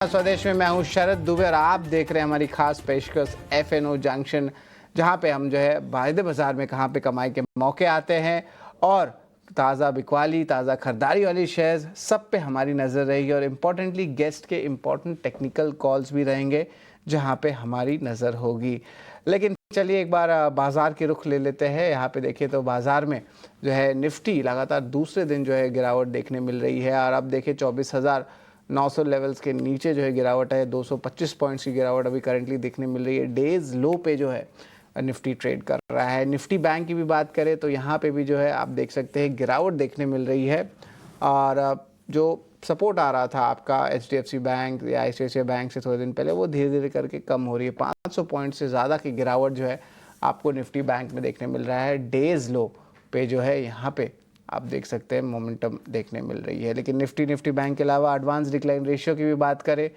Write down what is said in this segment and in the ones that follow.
स्वदेश में मैं हूं शरद दुबे और आप देख रहे हैं हमारी खास पेशकश FNO जंक्शन, जहां पे हम जो है वाहिद बाजार में कहां पे कमाई के मौके आते हैं और ताज़ा बिकवाली, ताज़ा खरीदारी वाली शेयर्स सब पे हमारी नज़र रहेगी और इम्पोर्टेंटली गेस्ट के इम्पोर्टेंट टेक्निकल कॉल्स भी रहेंगे जहां पे हमारी नज़र होगी। लेकिन चलिए एक बार बाज़ार के रुख ले लेते हैं। यहाँ पे देखिए तो बाज़ार में जो है निफ्टी लगातार दूसरे दिन जो है गिरावट देखने मिल रही है और अब देखिए 24,900 लेवल्स के नीचे जो है गिरावट है। 225 पॉइंट्स की गिरावट अभी करंटली देखने मिल रही है। डेज लो पे जो है निफ्टी ट्रेड कर रहा है। निफ्टी बैंक की भी बात करें तो यहाँ पे भी जो है आप देख सकते हैं गिरावट देखने मिल रही है और जो सपोर्ट आ रहा था आपका HDFC बैंक या ICICI बैंक से थोड़े दिन पहले, वो धीरे धीरे करके कम हो रही है। 500 पॉइंट से ज़्यादा की गिरावट जो है आपको निफ्टी बैंक में देखने मिल रहा है। डेज लो पे जो है यहाँ पे आप देख सकते हैं मोमेंटम देखने मिल रही है। लेकिन निफ्टी बैंक के अलावा एडवांस डिक्लाइन रेशियो की भी बात करें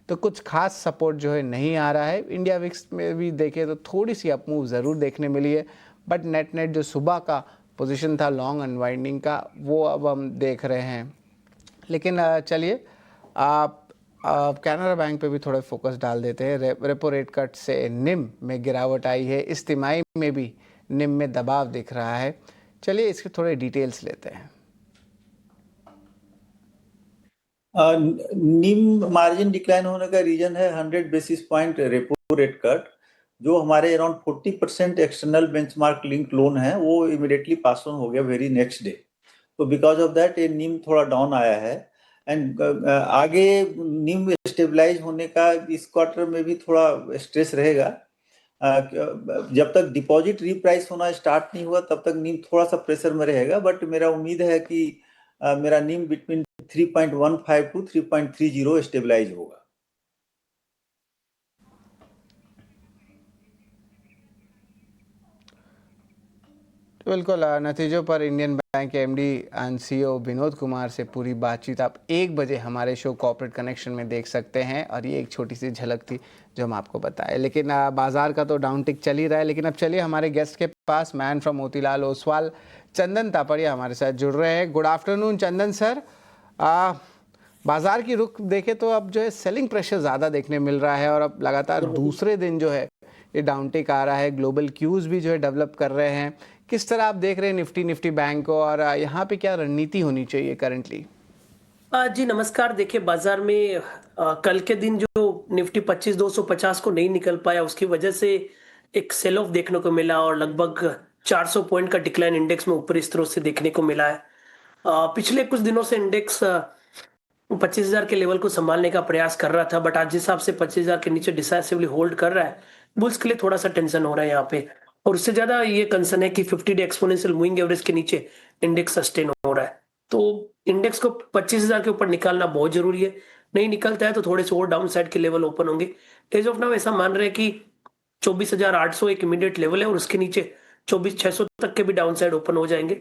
तो कुछ खास सपोर्ट जो है नहीं आ रहा है। इंडिया विक्स में भी देखें तो थोड़ी सी अप मूव ज़रूर देखने मिली है, बट नेट जो सुबह का पोजीशन था लॉन्ग अनवाइंडिंग का, वो अब हम देख रहे हैं। लेकिन चलिए आप कैनरा बैंक पे भी थोड़ा फोकस डाल देते हैं। रेपो रेट कट से निम में गिरावट आई है। इस तिमाही में भी निम में दबाव दिख रहा है। चलिए इसके थोड़े डिटेल्स लेते हैं। नीम मार्जिन डिक्लाइन होने का रीजन है 100 basis point repo rate cut, जो हमारे around 40% external benchmark link loan है वो इमिडिएटली पास ऑन हो गया वेरी नेक्स्ट डे। तो बिकॉज ऑफ दैट ये नीम थोड़ा डाउन आया है एंड आगे नीम स्टेबलाइज होने का इस क्वार्टर में भी थोड़ा स्ट्रेस रहेगा। जब तक डिपॉजिट रीप्राइस होना स्टार्ट नहीं हुआ तब तक नीम थोड़ा सा प्रेशर में रहेगा, बट मेरा उम्मीद है कि मेरा नीम बिटवीन 3.15 टू 3.30 स्टेबलाइज होगा। बिल्कुल नतीजों पर इंडियन बैंक के MD and CEO Vinod Kumar से पूरी बातचीत आप 1 बजे हमारे शो कॉर्पोरेट कनेक्शन में देख सकते हैं और ये एक छोटी सी झलक थी जो हम आपको बताए। लेकिन बाजार का तो डाउन टिक चल ही रहा है। लेकिन अब चलिए हमारे गेस्ट के पास, मैन फ्रॉम मोतीलाल ओसवाल, चंदन तापड़िया हमारे साथ जुड़ रहे हैं। गुड आफ्टरनून चंदन सर। बाजार की रुख देखें तो अब जो है सेलिंग प्रेशर ज़्यादा देखने मिल रहा है और अब लगातार दूसरे दिन जो है ये डाउनटिक आ रहा है। ग्लोबल क्यूज भी जो है डेवलप कर रहे हैं। किस तरह आप देख रहे हैं निफ्टी बैंक को और यहाँ पे क्या रणनीति होनी चाहिए करंटली? जी नमस्कार। देखिए बाजार में कल के दिन जो निफ्टी 25,250 को नहीं निकल पाया, उसकी वजह से एक सेल ऑफ देखने को मिला और लगभग 400 पॉइंट का डिक्लाइन इंडेक्स में ऊपरी स्रोत से देखने को मिला है। पिछले कुछ दिनों से इंडेक्स 25,000 के लेवल को संभालने का प्रयास कर रहा था, बट आज जिस हिसाब से 25,000 के नीचे डिसाइसिवली होल्ड कर रहा है, बुल्स के लिए थोड़ा सा टेंशन हो रहा है यहाँ पे। और उससे ज्यादा ये कंसर्न है कि 50 डे एक्सपोनेंशियल मूविंग एवरेज के नीचे इंडेक्स सस्टेन हो रहा है। तो इंडेक्स को 25,000 के ऊपर निकालना बहुत जरूरी है। नहीं निकलता है तो थोड़े से और डाउन साइड के लेवल ओपन होंगे। एज ऑफ नाउ ऐसा मान रहे हैं कि 24,800 एक इमीडिएट लेवल है और उसके नीचे 24,600 तक के भी डाउन साइड ओपन हो जाएंगे।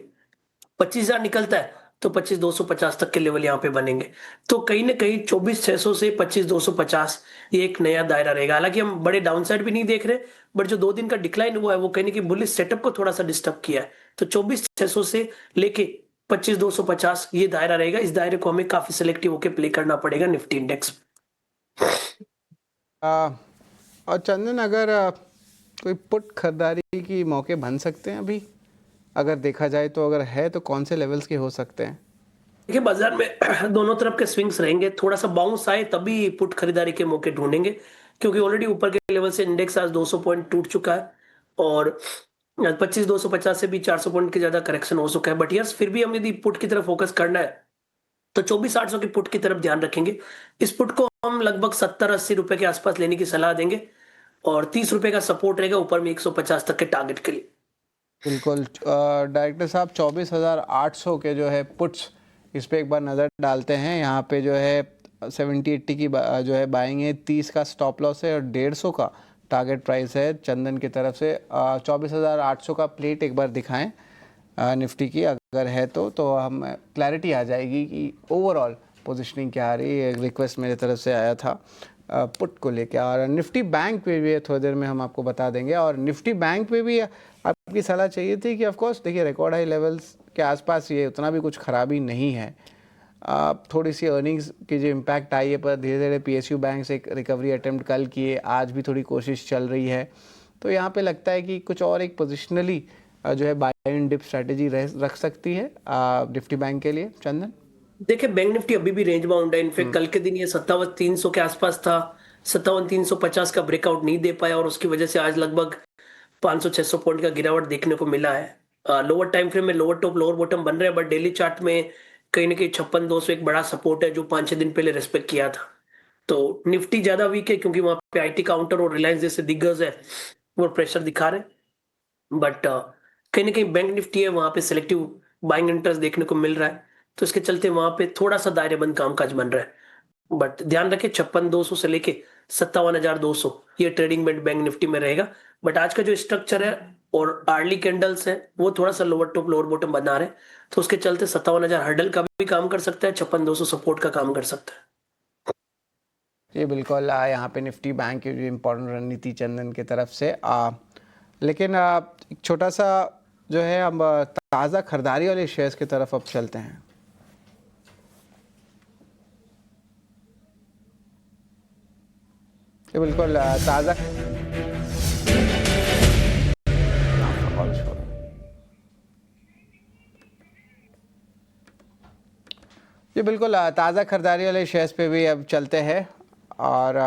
25,000 निकलता है तो 25,250 तक के लेवल यहाँ पे बनेंगे। तो कहीं ना कहीं 24,600 से 25,250 ये एक नया दायरा रहेगा। हालांकि हम बड़े डाउन साइड भी नहीं देख रहे, बट जो 2 दिन का डिक्लाइन हुआ है वो कहीं ना कहीं बुलिश सेटअप को थोड़ा सा डिस्टर्ब किया है। तो 24,600 से लेके 25,250 ये दायरा रहेगा। इस दायरे को हमें काफी सिलेक्टिव होकर प्ले करना पड़ेगा निफ्टी इंडेक्स। और चंदन, अगर कोई पुट खरीदारी की मौके बन सकते हैं अभी अगर देखा जाए तो, अगर है तो कौन से लेवल्स के हो सकते हैं? देखिए बाजार में दोनों तरफ के स्विंग्स रहेंगे। थोड़ा सा बाउंस आए तभी पुट खरीदारी के मौके ढूंढेंगे, क्योंकि ऑलरेडी ऊपर के लेवल से इंडेक्स आज 200 पॉइंट टूट चुका है और 25,250 से भी 400 पॉइंट के ज्यादा करेक्शन हो चुका है। बट यस, फिर भी हम यदि पुट की तरफ फोकस करना है तो 24,800 की पुट की तरफ ध्यान रखेंगे। इस पुट को हम लगभग 70-80 रुपए के आसपास लेने की सलाह देंगे और 30 रुपए का सपोर्ट रहेगा ऊपर में 150 तक के टारगेट के लिए। बिल्कुल डायरेक्टर साहब, 24,800 के जो है पुट्स, इस पे एक बार नज़र डालते हैं। यहाँ पे जो है 70-80 की जो है बाइंग है, 30 का स्टॉप लॉस है और 150 का टारगेट प्राइस है चंदन की तरफ से। 24,800 का प्लेट एक बार दिखाएं निफ्टी की अगर है तो हम क्लैरिटी आ जाएगी कि ओवरऑल पोजिशनिंग क्या आ रही है। एक रिक्वेस्ट मेरे तरफ से आया था पुट को लेकर। और निफ्टी बैंक पे भी थोड़ी देर में हम आपको बता देंगे। और निफ्टी बैंक पे भी आपकी सलाह चाहिए थी कि ऑफ कोर्स देखिए रिकॉर्ड हाई लेवल्स के आसपास ये उतना भी कुछ खराबी नहीं है। थोड़ी सी अर्निंग्स की जो इम्पैक्ट आई है, पर धीरे धीरे PSU बैंक से एक रिकवरी अटेम्प्ट कल किए, आज भी थोड़ी कोशिश चल रही है। तो यहाँ पे लगता है कि कुछ और एक पोजिशनली जो है बाय एंड डिप स्ट्रैटेजी रख सकती है निफ्टी बैंक के लिए। चंदन, देखिए बैंक निफ्टी अभी भी रेंज बाउंड है। इनफेक्ट कल के दिन ये 57,300 के आसपास था, 57,350 का ब्रेकआउट नहीं दे पाया और उसकी वजह से आज लगभग 500-600 पॉइंट का गिरावट देखने को मिला है। लोअर टाइम फ्रेम में लोअर टॉप लोअर बॉटम बन रहे हैं, बट डेली चार्ट में कहीं ना कहीं 56,200 एक बड़ा सपोर्ट है जो 5-6 दिन पहले रेस्पेक्ट किया था। तो निफ्टी ज्यादा वीक है क्योंकि वहां पे IT काउंटर और रिलायंस जैसे दिग्गज है वो प्रेशर दिखा रहे हैं। बट कहीं ना कहीं बैंक निफ्टी है, वहां पे सिलेक्टिव बाइंग इंटरेस्ट देखने को मिल रहा है, तो इसके चलते वहां पे थोड़ा सा दायरेबंद कामकाज बन रहा है। बट ध्यान रखें 56,200 से लेके 57,200 ये ट्रेडिंग बैंड बैंक निफ्टी में रहेगा। बट आज का जो स्ट्रक्चर है और अर्ली कैंडल्स है वो थोड़ा सा लोअर टॉप लोअर बॉटम बना रहे हैं, तो उसके चलते 57,000 हर्डल का भी काम कर सकता है, 56,200 सपोर्ट का काम कर सकता है। ये बिल्कुल यहाँ पे निफ्टी बैंक की जो इम्पोर्टेंट रणनीति चंदन की तरफ से लेकिन एक छोटा सा जो है हम ताज़ा खरीदारी वाले शेयर्स की तरफ अब चलते हैं। ये बिल्कुल ताज़ा ये बिल्कुल ताज़ा खरीदारी वाले शेयर्स पे भी अब चलते हैं और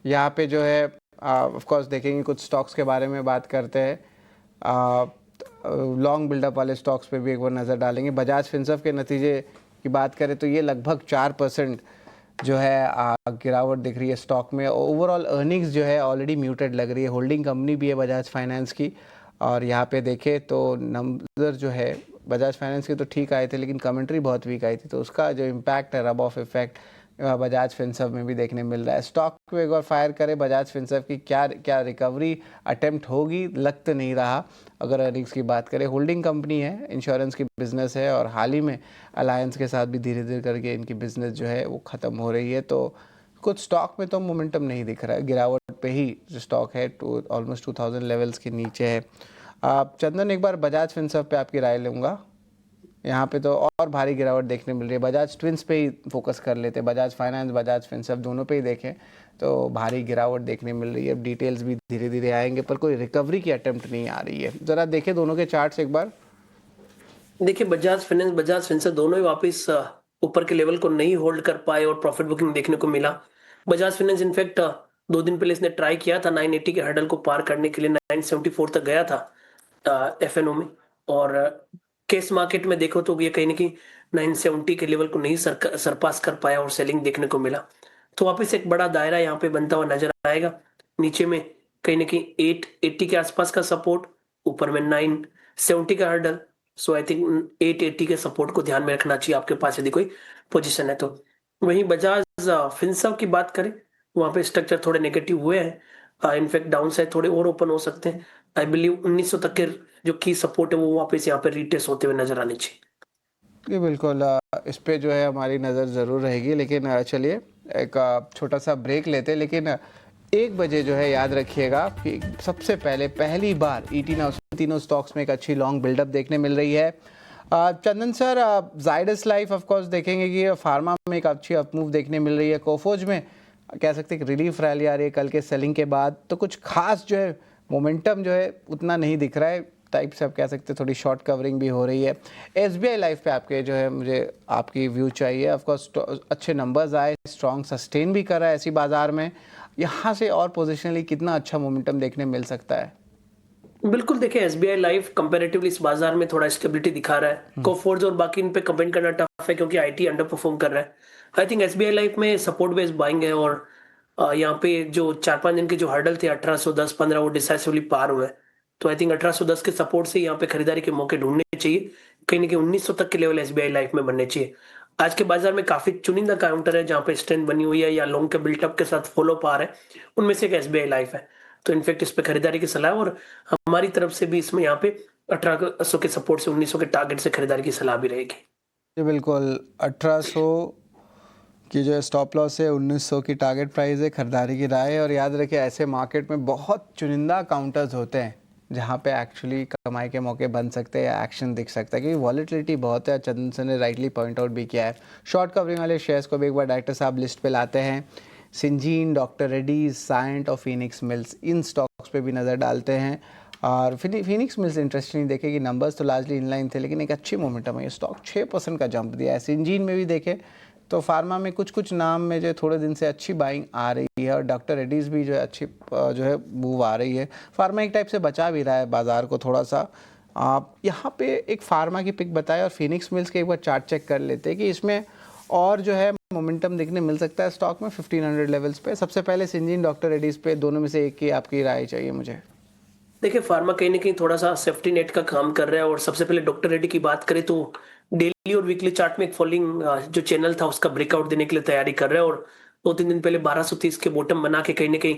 यहाँ पे जो है ऑफ कोर्स देखेंगे, कुछ स्टॉक्स के बारे में बात करते हैं। लॉन्ग बिल्डअप वाले स्टॉक्स पे भी एक बार नज़र डालेंगे। बजाज फिनसर्व के नतीजे की बात करें तो ये लगभग 4% जो है गिरावट दिख रही है स्टॉक में। ओवरऑल अर्निंग्स जो है ऑलरेडी म्यूटेड लग रही है। होल्डिंग कंपनी भी है बजाज फाइनेंस की, और यहाँ पे देखें तो नंबर जो है बजाज फाइनेंस के तो ठीक आए थे, लेकिन कमेंट्री बहुत वीक आई थी, तो उसका जो इम्पैक्ट है rub off effect Bajaj Finserv में भी देखने मिल रहा है। स्टॉक को एक बार फायर करे बजाज फिनसर्व की क्या रिकवरी अटेम्प्ट होगी, लग तो नहीं रहा। अगर अर्निंग्स की बात करें, होल्डिंग कंपनी है, इंश्योरेंस की बिज़नेस है, और हाल ही में अलायंस के साथ भी धीरे धीरे करके इनकी बिज़नेस जो है वो ख़त्म हो रही है। तो कुछ स्टॉक में तो मोमेंटम नहीं दिख रहा है, गिरावट पे ही जो स्टॉक है ऑलमोस्ट 2000 लेवल्स के नीचे है। चंदन, एक बार बजाज फिनसर्व पे आपकी राय लूँगा। यहाँ पे तो और भारी गिरावट देखने मिल रही है। बजाज ट्विंस पे ही फोकस कर लेते हैं, बजाज फाइनेंस बजाज फिनसर्व दोनों पे ही देखें तो भारी गिरावट देखने मिल रही है। अब डिटेल्स भी धीरे धीरे आएंगे, पर कोई रिकवरी की अटेम्प्ट नहीं आ रही है। ज़रा देखें दोनों के चार्ट्स एक बार। देखिए बजाज फाइनेंस बजाज फिनसर्व दोनों ही वापस ऊपर के लेवल को नहीं होल्ड कर पाए और प्रॉफिट बुकिंग देखने को मिला। बजाज फाइनेंस इनफैक्ट 2 दिन पहले इसने ट्राई किया था 980 के हर्डल को पार करने के लिए, 974 तक गया था FNO में, और केस मार्केट में देखो तो ये कहीं ना कहीं 970 के लेवल को नहीं सरपास कर पाया और सेलिंग देखने को मिला। तो वापस एक बड़ा दायरा यहाँ पे बनता हुआ नजर आएगा। नीचे में कहीं ना कहीं 880 के आसपास का सपोर्ट, ऊपर में 970 का हर्डल। सो आई थिंक 880 के सपोर्ट को ध्यान में रखना चाहिए आपके पास यदि कोई पोजीशन है तो। वहीं बजाज फिनसर्व की बात करें, वहां पे स्ट्रक्चर थोड़े नेगेटिव हुए हैं, इनफैक्ट डाउन साइड थोड़े और ओपन हो सकते हैं। आई बिलीव 1900 तक के जो की सपोर्ट है वो वापस यहाँ पे रीटेस्ट होते हुए नजर आने चाहिए। ये बिल्कुल इस पे जो है हमारी नज़र ज़रूर रहेगी, लेकिन चलिए एक छोटा सा ब्रेक लेते हैं। लेकिन 1 बजे जो है याद रखिएगा कि सबसे पहली बार ET नाउ तीनों स्टॉक्स में एक अच्छी लॉन्ग बिल्डअप देखने मिल रही है। Chandan sir, Zydus life of course देखेंगे कि फार्मा में एक अच्छी अपमूव देखने मिल रही है। कोफोज में कह सकते हैं कि रिलीफ रैली आ रही है कल के सेलिंग के बाद, तो कुछ खास जो है मोमेंटम जो है उतना नहीं दिख रहा है टाइप से, आप कह सकते हैं थोड़ी शॉर्ट कवरिंग भी हो रही है। SBI लाइफ पे आपके जो है मुझे आपकी व्यू चाहिए। ऑफ कोर्स अच्छे नंबर्स आए, स्ट्रॉन्ग सस्टेन भी कर रहा है ऐसी बाजार में, यहाँ से और पोजिशनली कितना अच्छा मोमेंटम देखने मिल सकता है? बिल्कुल, देखिए SBI लाइफ कंपैरेटिवली इस बाजार में थोड़ा स्टेबिलिटी दिखा रहा है। कोफोर्ज और बाकी इन पे कमेंट करना टफ है क्योंकि IT अंडर परफॉर्म कर रहा है। आई थिंक SBI लाइफ में सपोर्ट बेस्ड बाइंग है, और यहाँ पे जो 4-5 दिन के जो हर्डल थे 1810-15 वो डिसाइसिवली पार हुए। तो आई थिंक 1810 के सपोर्ट से यहाँ पे खरीदारी के मौके ढूंढने चाहिए। कहीं ना कहीं 1900 तक के लेवल SBI लाइफ में बनने चाहिए। आज के बाजार में काफी चुनिंदा काउंटर है जहाँ पे स्ट्रेंथ बनी हुई है या लॉन्ग के बिल्टअप के साथ फॉलो पार है, उनमें से एक SBI लाइफ है। तो इनफैक्ट इस पे खरीदारी की सलाह है, और हमारी तरफ से भी इसमें यहाँ पे 1800 के सपोर्ट से 1900 के टारगेट से खरीदारी की सलाह भी रहेगी। जी बिल्कुल, 1800 की जो स्टॉप लॉस है, 1900 की टारगेट प्राइस है, खरीदारी की राय है। और याद रखिए ऐसे मार्केट में बहुत चुनिंदा काउंटर्स होते हैं जहाँ पे एक्चुअली कमाई के मौके बन सकते हैं या एक्शन दिख सकता है, क्योंकि वॉलेटिलिटी बहुत है। चंदन सर ने राइटली पॉइंट आउट भी किया है। शॉर्ट कवरिंग वाले शेयर्स को भी एक बार डायरेक्टर साहब लिस्ट पे लाते हैं। सिंजीन, डॉक्टर रेड्डीज, साइंट और फिनिक्स मिल्स, इन स्टॉक्स पे भी नज़र डालते हैं। और फिनिक्स मिल्स इंटरेस्टिंग देखे कि नंबर्स तो लार्जली इनलाइन थे, लेकिन एक अच्छी मोमेंटम है। ये स्टॉक 6% का जंप दिया है। सिंजीन में भी देखे तो फार्मा में कुछ कुछ नाम में जो थोड़े दिन से अच्छी बाइंग आ रही है, और डॉक्टर रेड्डीज भी जो है अच्छी जो है मूव आ रही है। फार्मा एक टाइप से बचा भी रहा है बाजार को थोड़ा सा। आप यहाँ पे एक फार्मा की पिक बताए और फिनिक्स मिल्स के एक बार चार्ट चेक कर लेते हैं कि इसमें और जो है मोमेंटम देखने मिल सकता है स्टॉक में 1500 लेवल्स पे। सबसे पहले सिंजीन, डॉक्टर रेड्डीज पे, दोनों में से एक की आपकी राय चाहिए मुझे। देखिए फार्मा कहीं ना कहीं थोड़ा सा सेफ्टी नेट का काम कर रहा है, और सबसे पहले डॉक्टर रेड्डी की बात करें तो डेली और वीकली चार्ट में एक फॉलिंग जो चैनल था उसका ब्रेकआउट देने के लिए तैयारी कर रहा है, और 2-3 दिन पहले 1230 के बॉटम बना के कहीं ना कहीं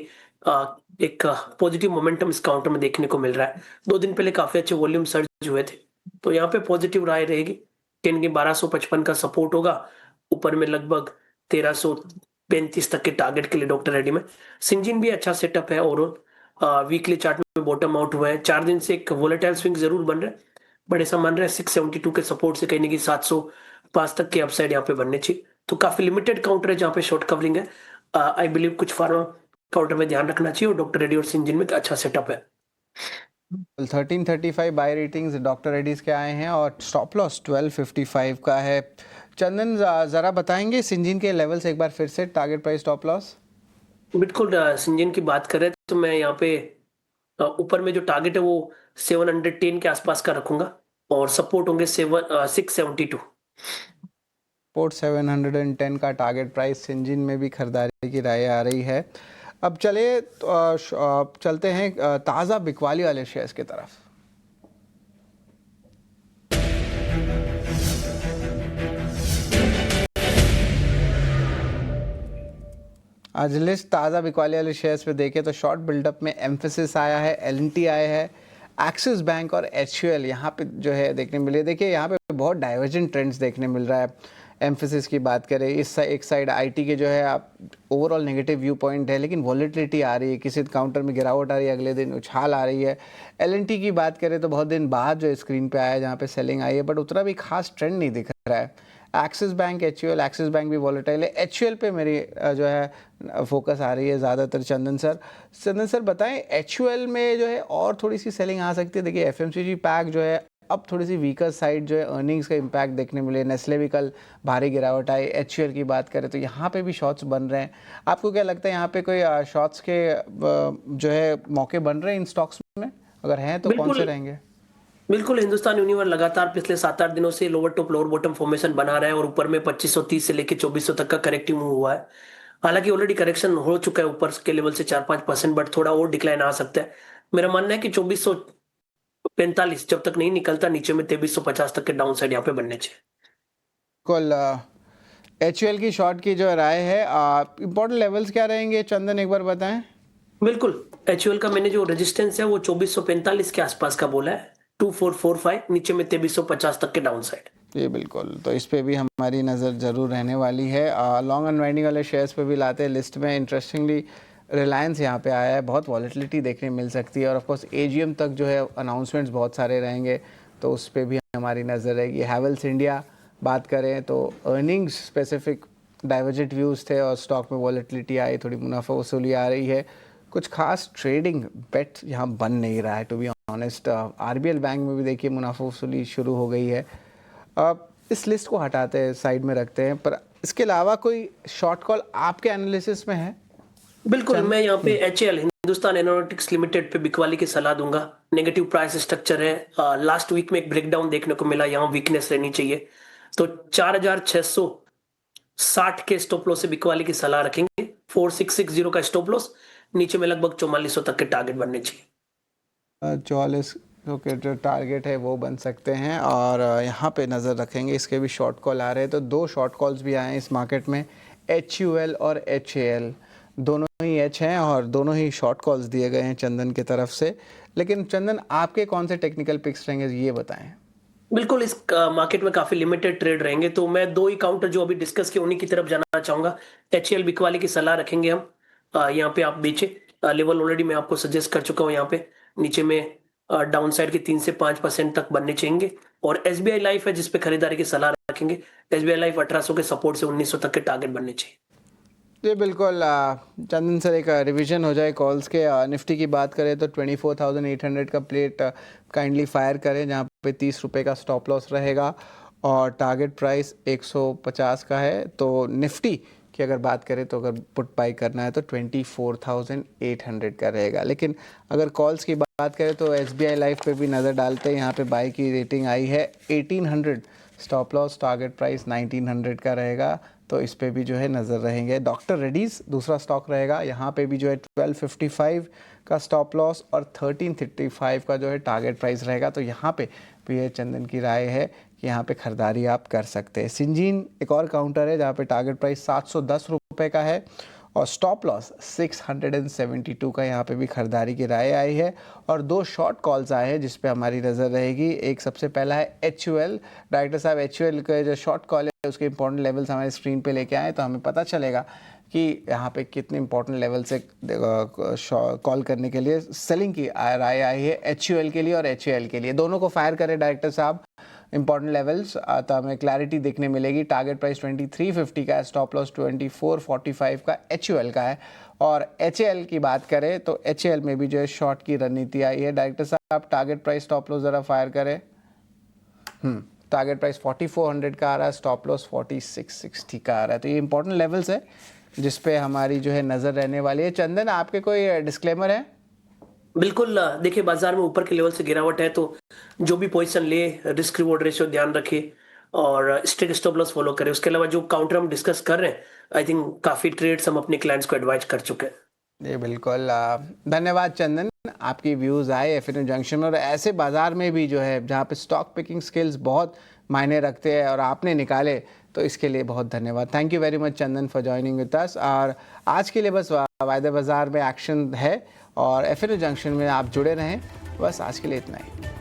एक पॉजिटिव मोमेंटम इस काउंटर में देखने को मिल रहा है। 2 दिन पहले काफी अच्छे वॉल्यूम सर्ज हुए थे, तो यहाँ पे पॉजिटिव राय रहेगी। कहीं 1255 का सपोर्ट होगा, ऊपर में लगभग 1335 तक के टारगेट के लिए डॉक्टर रेड्डी में। सिंजिन भी अच्छा सेटअप है ओवरऑल। वीकली चार्ट में बॉटम आउट हुआ है। 4 दिन से एक वोलेटाइल स्विंग जरूर बन रहा है, बट ऐसा मान रहा है 672 के सपोर्ट से कहीं ना कहीं 705 तक के अपसाइड यहाँ पे बनने चाहिए। तो काफी लिमिटेड काउंटर है जहाँ पे शॉर्ट कवरिंग है। आई बिलीव कुछ फार्मा काउंटर में ध्यान रखना चाहिए, और डॉक्टर रेड्डी और सिंजिन में तो अच्छा सेटअप है। 1335 बाय रेटिंग्स डॉक्टर रेड्डीज के आए हैं और स्टॉप लॉस 1255 का है। चंदन ज़रा बताएंगे सिंजीन के लेवल्स एक बार फिर से, टारगेट प्राइस, स्टॉप लॉस। बिल्कुल, सिंजिन की बात करें तो मैं यहाँ पे ऊपर में जो टारगेट है वो 710 के आसपास का रखूंगा, और सपोर्ट होंगे 672। पोर्ट 710 का टारगेट प्राइस। सिंजीन में भी खरीदारी की राय आ रही है। अब चलते हैं ताज़ा बिकवाली वाले शेयर्स की तरफ। आज लिस्ट ताज़ा बिकवाली वाले शेयर्स पे देखें तो शॉर्ट बिल्डअप में एम्फेसिस आया है, एल&टी आया है, एक्सिस बैंक और एचयूएल यहाँ पे जो है देखने मिले। देखिए यहाँ पे बहुत डाइवर्जेंट ट्रेंड्स देखने मिल रहा है। एम्फेसिस की बात करें, एक साइड आईटी के जो है आप ओवरऑल नेगेटिव व्यू पॉइंट है, लेकिन वॉलेटिलिटी आ रही है, किसी काउंटर में गिरावट आ रही है, अगले दिन उछाल आ रही है। एल&टी की बात करें तो बहुत दिन बाद जो स्क्रीन पे आया है जहाँ पे सेलिंग आई है, बट उतना भी खास ट्रेंड नहीं दिख रहा है। Axis bank, HUL, axis bank भी वॉलेटाइल है। एचयूएल पे मेरी जो है फोकस आ रही है ज़्यादातर। चंदन सर बताएं एचयूएल में जो है और थोड़ी सी सेलिंग आ सकती है। देखिए एफएमसीजी पैक जो है अब थोड़ी सी वीकर साइड जो है अर्निंग्स का इम्पैक्ट देखने मिले। नेस्ले भी कल भारी गिरावट आई। एचयूएल की बात करें तो यहाँ पे भी शॉर्ट्स बन रहे हैं। आपको क्या लगता है यहाँ पे कोई शॉर्ट्स के जो है मौके बन रहे हैं इन स्टॉक्स में? अगर हैं तो कौन से रहेंगे? बिल्कुल, हिंदुस्तान यूनिवर लगातार पिछले 7-8 दिनों से lower top lower bottom formation बना रहा है, और ऊपर में 2530 से लेकर 2400 तक का करेक्टिव मूव हुआ है। हालांकि ऑलरेडी करेक्शन हो चुका है ऊपर के लेवल से 4-5%, बट थोड़ा और डिक्लाइन आ सकता है। मेरा मानना है कि 2445 जब तक नहीं निकलता, नीचे में 2350 तक के डाउन साइड यहाँ पे बनने चाहिए। कल एचयूएल की शॉर्ट की जो राय है, इंपॉर्टेंट लेवल्स क्या रहेंगे चंदन, एक बार बताएं। बिल्कुल, एचयूएल का मैंने जो रेजिस्टेंस है वो 2445 के आसपास का बोला है, 2445, नीचे में 2350 तक के डाउन साइड। जी बिल्कुल, तो इस पे भी हमारी नज़र ज़रूर रहने वाली है। लॉन्ग अनवाइंडिंग वाले शेयर्स पे भी लाते हैं लिस्ट में। इंटरेस्टिंगली रिलायंस यहाँ पे आया है, बहुत वॉलेटिलिटी देखने मिल सकती है, और ऑफ कोर्स एजीएम तक जो है अनाउंसमेंट्स बहुत सारे रहेंगे, तो उस पर भी हमारी नज़र रहेगी। हैवेल्स इंडिया बात करें तो अर्निंग्स स्पेसिफिक डाइवर्जेंट व्यूज़ थे और स्टॉक में वॉलेटिलिटी आई, थोड़ी मुनाफा वसूली आ रही है। कुछ खास ट्रेडिंग बेट यहाँ बन नहीं रहा है to be honest. RBL bank में भी देखिए मुनाफा वसूली शुरू हो गई है। इस लिस्ट को हटाते हैं, साइड में रखते हैं, पर इसके अलावा कोई शॉर्ट कॉल आपके एनालिसिस में है? बिल्कुल, मैं यहाँ पे एचएएल हिंदुस्तान एरोनॉटिक्स लिमिटेड पे बिकवाली की सलाह दूंगा। नेगेटिव प्राइस स्ट्रक्चर है, लास्ट वीक में एक ब्रेकडाउन देखने को मिला, यहाँ वीकनेस रहनी चाहिए, तो 4660 के स्टॉप लॉस से बिकवाली की सलाह रखेंगे। 4660 का स्टॉप लॉस, नीचे में लगभग 4400 तक के टारगेट बनने चाहिए। 44 के जो टारगेट है वो बन सकते हैं, और यहाँ पे नज़र रखेंगे। इसके भी शॉर्ट कॉल आ रहे हैं, तो 2 शॉर्ट कॉल्स भी आए हैं इस मार्केट में, एचयूएल और एचएएल। दोनों ही एच हैं और दोनों ही शॉर्ट कॉल्स दिए गए हैं चंदन की तरफ से। लेकिन चंदन, आपके कौन से टेक्निकल पिक्स रहेंगे ये बताएं। बिल्कुल, इस मार्केट में काफी लिमिटेड ट्रेड रहेंगे, तो मैं 2 ही काउंटर जो अभी डिस्कस किए उन्हीं की तरफ जाना चाहूंगा। एचएएल बिकवाली की सलाह रखेंगे हम। यहाँ पे आप बेचे, लेवल ऑलरेडी मैं आपको सजेस्ट कर चुका हूँ। यहाँ पे नीचे में डाउन साइड के 3 से 5% तक बनने चाहिए। और एसबीआई लाइफ है जिसपे खरीदारी की सलाह रखेंगे। एसबीआई लाइफ 1800 के सपोर्ट से 1900 तक के टारगेट बनने चाहिए। जी बिल्कुल। चंदन सर, एक रिवीजन हो जाए कॉल्स के। निफ्टी की बात करें तो 24,800 का प्लेट काइंडली फायर करें, जहाँ पे 30 रुपये का स्टॉप लॉस रहेगा और टारगेट प्राइस 150 का है। तो निफ्टी की अगर बात करें तो अगर पुट बाई करना है तो 24,800 का रहेगा। लेकिन अगर कॉल्स की बात करें तो एसबीआई लाइफ पे भी नज़र डालते हैं। यहाँ पे बाई की रेटिंग आई है 1800, स्टॉप लॉस टारगेट प्राइस 1900 का रहेगा, तो इस पे भी जो है नज़र रहेंगे। डॉक्टर रेड्डीज़ दूसरा स्टॉक रहेगा, यहाँ पे भी जो है 1255 का स्टॉप लॉस और 1335 का जो है टारगेट प्राइस रहेगा। तो यहाँ पे भी चंदन की राय है कि यहाँ पे खरीदारी आप कर सकते हैं। सिंजीन एक और काउंटर है जहाँ पे टारगेट प्राइस 710 रुपये का है और स्टॉप लॉस 672 का, यहाँ पे भी खरीदारी की राय आई है। और दो शॉर्ट कॉल्स आए हैं जिस पे हमारी नज़र रहेगी। एक सबसे पहला है HUL। डायरेक्टर साहब, HUL का जो शॉर्ट कॉल है उसके इंपॉर्टेंट लेवल्स हमारे स्क्रीन पे लेके आए तो हमें पता चलेगा कि यहाँ पे कितने इंपॉर्टेंट लेवल से कॉल करने के लिए सेलिंग की राय आई है HUL के लिए और HAL के लिए। दोनों को फायर करें डायरेक्टर साहब, इंपॉर्टेंट लेवल्स, तो हमें क्लैरिटी देखने मिलेगी। टारगेट प्राइस 2350 का है, स्टॉप लॉस 2445 का HUL का है। और HAL की बात करें तो HAL में भी जो है शॉर्ट की रणनीति आई है। डायरेक्टर साहब, टारगेट प्राइस स्टॉप लॉस ज़रा फायर करें। टारगेट प्राइस 4400 का आ रहा है, स्टॉप लॉस 4660 का आ रहा है। तो ये इंपॉर्टेंट लेवल्स है जिस पे हमारी जो है नज़र रहने वाली है। चंदन, आपके कोई डिस्क्लेमर है? बिल्कुल। देखिए, बाजार में ऊपर के लेवल से गिरावट है तो जो भी पोजीशन ले, रिस्क रिवॉर्ड रेशियो ध्यान रखे और स्ट्रिक्ट स्टॉप लॉस फॉलो करें। उसके अलावा जो काउंटर हम डिस्कस कर रहे हैं, आई थिंक काफी ट्रेड्स हम अपने क्लाइंट्स को एडवाइज कर चुके हैं। जी बिल्कुल। धन्यवाद चंदन, आपकी व्यूज़ आए एफएनओ जंक्शन। और ऐसे बाज़ार में भी जो है जहाँ पे स्टॉक पिकिंग स्किल्स बहुत मायने रखते हैं और आपने निकाले, तो इसके लिए बहुत धन्यवाद। Thank you very much Chandan for joining with us. और आज के लिए बस वायदे बाज़ार में एक्शन है और एफएनओ जंक्शन में आप जुड़े रहें। बस आज के लिए इतना ही।